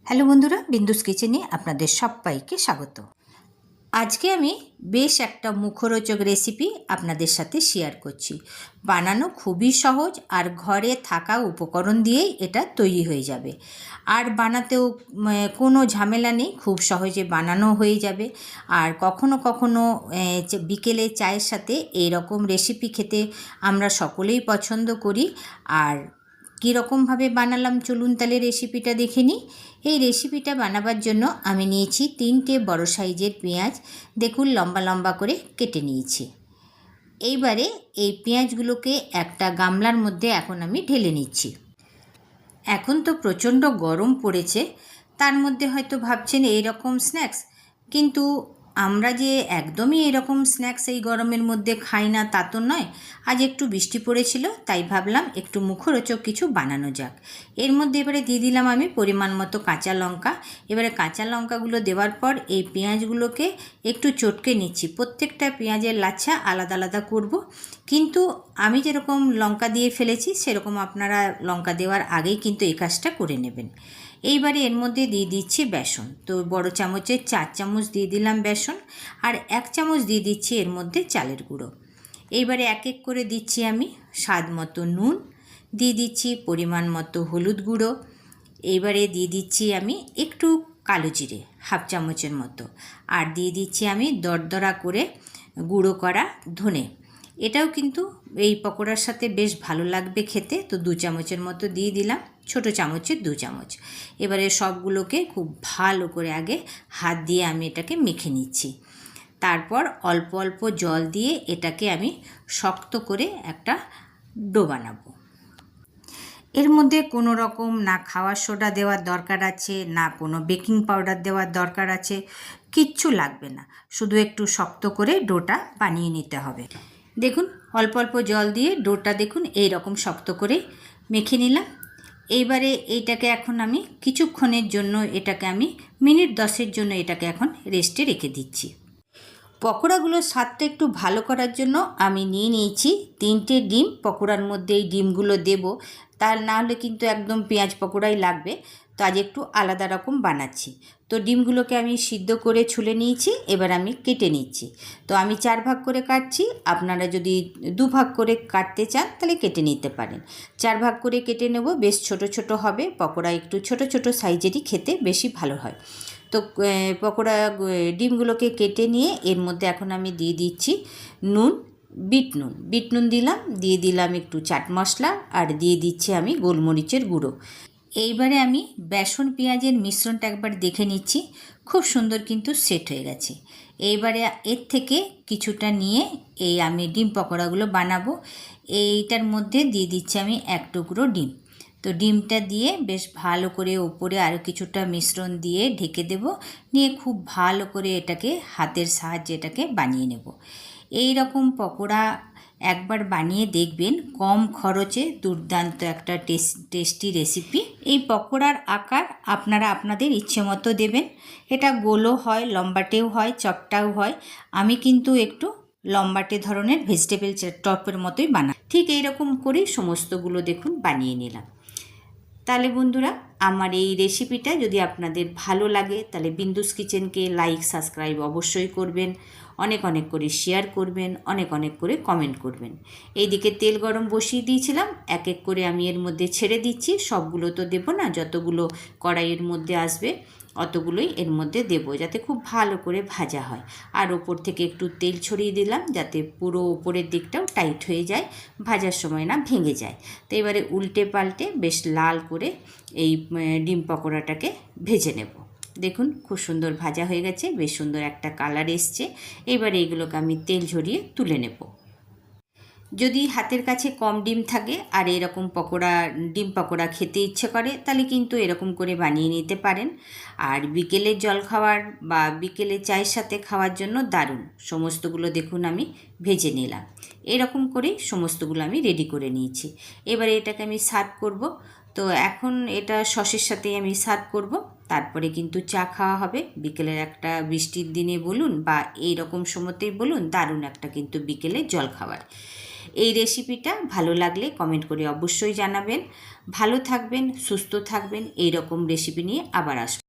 Hello বন্ধুরা, বিন্দুস কিচেনে আপনাদের সবাইকে স্বাগত। আজকে আমি বেশ একটা মুখরোচক রেসিপি আপনাদের সাথে শেয়ার করছি। বানানো খুবই সহজ আর ঘরে থাকা উপকরণ দিয়েই এটা তৈরি হয়ে যাবে। আর বানাতেও কোনো ঝামেলা নেই, খুব সহজে বানানো হয়ে যাবে। আর কখনো কখনো বিকেলে চায়ের সাথে এইরকম রেসিপি খেতে আমরা সকলেই পছন্দ করি। আর কীরকমভাবে বানালাম চলুন তাহলে রেসিপিটা দেখে নিই। এই রেসিপিটা বানাবার জন্য আমি নিয়েছি 3টে বড় সাইজের পেঁয়াজ, দেখুন লম্বা লম্বা করে কেটে নিয়েছি। এইবারে এই পেঁয়াজগুলোকে একটা গামলার মধ্যে এখন আমি ঢেলে নিচ্ছি। এখন তো প্রচণ্ড গরম পড়েছে, তার মধ্যে হয়তো ভাবছেন এইরকম স্ন্যাক্স, কিন্তু আমরা যে একদমই এরকম স্ন্যাক্স এই গরমের মধ্যে খাই না তা তো নয়। আজ একটু বৃষ্টি পড়েছিল, তাই ভাবলাম একটু মুখরোচক কিছু বানানো যাক। এর মধ্যে এবারে দিয়ে দিলাম আমি পরিমাণ মতো কাঁচা লঙ্কা। এবারে কাঁচা লঙ্কাগুলো দেওয়ার পর এই পেঁয়াজগুলোকে একটু চটকে নিচ্ছি। প্রত্যেকটা পেঁয়াজের লাচ্ছা আলাদা আলাদা করব, কিন্তু আমি যেরকম লঙ্কা দিয়ে ফেলেছি সেরকম আপনারা লঙ্কা দেওয়ার আগেই কিন্তু এই কাজটা করে নেবেন। এইবারে এর মধ্যে দিয়ে দিচ্ছি বেসন। তো বড় চামচের 4 চামচ দিয়ে দিলাম বেসন, আর 1 চামচ দিয়ে দিচ্ছি এর মধ্যে চালের গুঁড়ো। এইবারে এক এক করে দিচ্ছি আমি স্বাদ মতো নুন, দিয়ে দিচ্ছি পরিমাণ মতো হলুদ গুঁড়ো। এইবারে দিয়ে দিচ্ছি আমি একটু কালো জিরে 1/2 চামচের মতো, আর দিয়ে দিচ্ছি আমি দরদরা করে গুঁড়ো করা ধনে। এটাও কিন্তু এই পকোড়ার সাথে বেশ ভালো লাগবে খেতে, তো 2 চামচের মতো দিয়ে দিলাম, ছোট চামচের 2 চামচ। এবারে সবগুলোকে খুব ভালো করে আগে হাত দিয়ে আমি এটাকে মেখে নিচ্ছি। তারপর অল্প অল্প জল দিয়ে এটাকে আমি শক্ত করে একটা ডো বানাবো। এর মধ্যে কোনো রকম না খাওয়ার সোডা দেওয়ার দরকার আছে, না কোনো বেকিং পাউডার দেওয়ার দরকার আছে, কিচ্ছু লাগবে না। শুধু একটু শক্ত করে ডোটা বানিয়ে নিতে হবে। দেখুন অল্প অল্প জল দিয়ে ডোটা দেখুন এই রকম শক্ত করে মেখে নিলাম। এইবারে এইটাকে এখন আমি কিছুক্ষণের জন্য এটাকে আমি মিনিট 10-এর জন্য এটাকে এখন রেস্টে রেখে দিচ্ছি। পকোড়াগুলোর স্বাদটা একটু ভালো করার জন্য আমি নিয়ে নিয়েছি 3টে ডিম। পকোড়ার মধ্যে এই ডিমগুলো দেব, তার না হলে কিন্তু একদম পেঁয়াজ পকোড়াই লাগবে। তো আজ একটু আলাদা রকম বানাচ্ছি। তো ডিমগুলোকে আমি সিদ্ধ করে ছুলে নিয়েছি, এবার আমি কেটে নিচ্ছি। তো আমি 4 ভাগ করে কাটছি, আপনারা যদি 2 ভাগ করে কাটতে চান তাহলে কেটে নিতে পারেন। 4 ভাগ করে কেটে নেব, বেশ ছোট ছোট হবে। পকোড়া একটু ছোট ছোট সাইজেরই খেতে বেশি ভালো হয়। তো পকোড়া ডিমগুলোকে কেটে নিয়ে এর মধ্যে এখন আমি দিয়ে দিচ্ছি নুন, বিট নুন দিলাম, দিয়ে দিলাম একটু চাট মশলা, আর দিয়ে দিচ্ছি আমি গোলমরিচের গুঁড়ো। এইবারে আমি বেসন পেঁয়াজের মিশ্রণটা একবার দেখে নিচ্ছি, খুব সুন্দর কিন্তু সেট হয়ে গেছে। এইবারে এর থেকে কিছুটা নিয়ে এই আমি ডিম পকোড়াগুলো বানাবো। এইটার মধ্যে দিয়ে দিচ্ছি আমি 1 টুকরো ডিম। তো ডিমটা দিয়ে বেশ ভালো করে ওপরে আরও কিছুটা মিশ্রণ দিয়ে ঢেকে দেব, নিয়ে খুব ভালো করে এটাকে হাতের সাহায্যে এটাকে বানিয়ে নেব। এই রকম পকোড়া একবার বানিয়ে দেখবেন, কম খরচে দুর্দান্ত একটা টেস্টি রেসিপি। এই পকোড়ার আকার আপনারা আপনাদের ইচ্ছে মতো দেবেন। এটা গোলও হয়, লম্বাটেও হয়, চপটাও হয়। আমি কিন্তু একটু লম্বাটে ধরনের ভেজিটেবল টপের মতোই বানাই। ঠিক এইরকম করেই সমস্তগুলো দেখুন বানিয়ে নিলাম। তাহলে বন্ধুরা, আমার এই রেসিপিটা যদি আপনাদের ভালো লাগে তাহলে বিন্দুস কিচেনকে লাইক সাবস্ক্রাইব অবশ্যই করবেন, অনেক অনেক করে শেয়ার করবেন, অনেক অনেক করে কমেন্ট করবেন। এইদিকে তেল গরম বসিয়ে দিয়েছিলাম, এক এক করে আমি এর মধ্যে ছেড়ে দিচ্ছি। সবগুলো তো দেবো না, যতগুলো কড়াইয়ের মধ্যে আসবে অতগুলোই এর মধ্যে দেব, যাতে খুব ভালো করে ভাজা হয়। আর ওপর থেকে একটু তেল ছড়িয়ে দিলাম, যাতে পুরো ওপরের দিকটাও টাইট হয়ে যায়, ভাজার সময় না ভেঙে যায়। তো এবারে উল্টে পাল্টে বেশ লাল করে এই ডিম পকোড়াটাকে ভেজে নেব। দেখুন খুব সুন্দর ভাজা হয়ে গেছে, বেশ সুন্দর একটা কালার এসছে। এবারে এগুলোকে আমি তেল ঝরিয়ে তুলে নেব। যদি হাতের কাছে কম ডিম থাকে আর এরকম ডিম পকোড়া খেতে ইচ্ছে করে, তাহলে কিন্তু এরকম করে বানিয়ে নিতে পারেন। আর বিকেলের জল খাওয়ার বা বিকেলে চায়ের সাথে খাওয়ার জন্য দারুণ। সমস্তগুলো দেখুন আমি ভেজে নিলাম। এরকম করেই সমস্তগুলো আমি রেডি করে নিয়েছি। এবারে এটাকে আমি সার্ভ করব। তো এখন এটা সসের সাথেই আমি সার্ভ করব। তারপরে কিন্তু চা খাওয়া হবে। বিকেলের একটা বৃষ্টির দিনে বলুন বা এই রকম সময়তেই বলুন, দারুণ একটা কিন্তু বিকেলে জল খাবার। এই রেসিপিটা ভালো লাগলে কমেন্ট করে অবশ্যই জানাবেন। ভালো থাকবেন, সুস্থ থাকবেন, এই রকম রেসিপি নিয়ে আবার আসবো।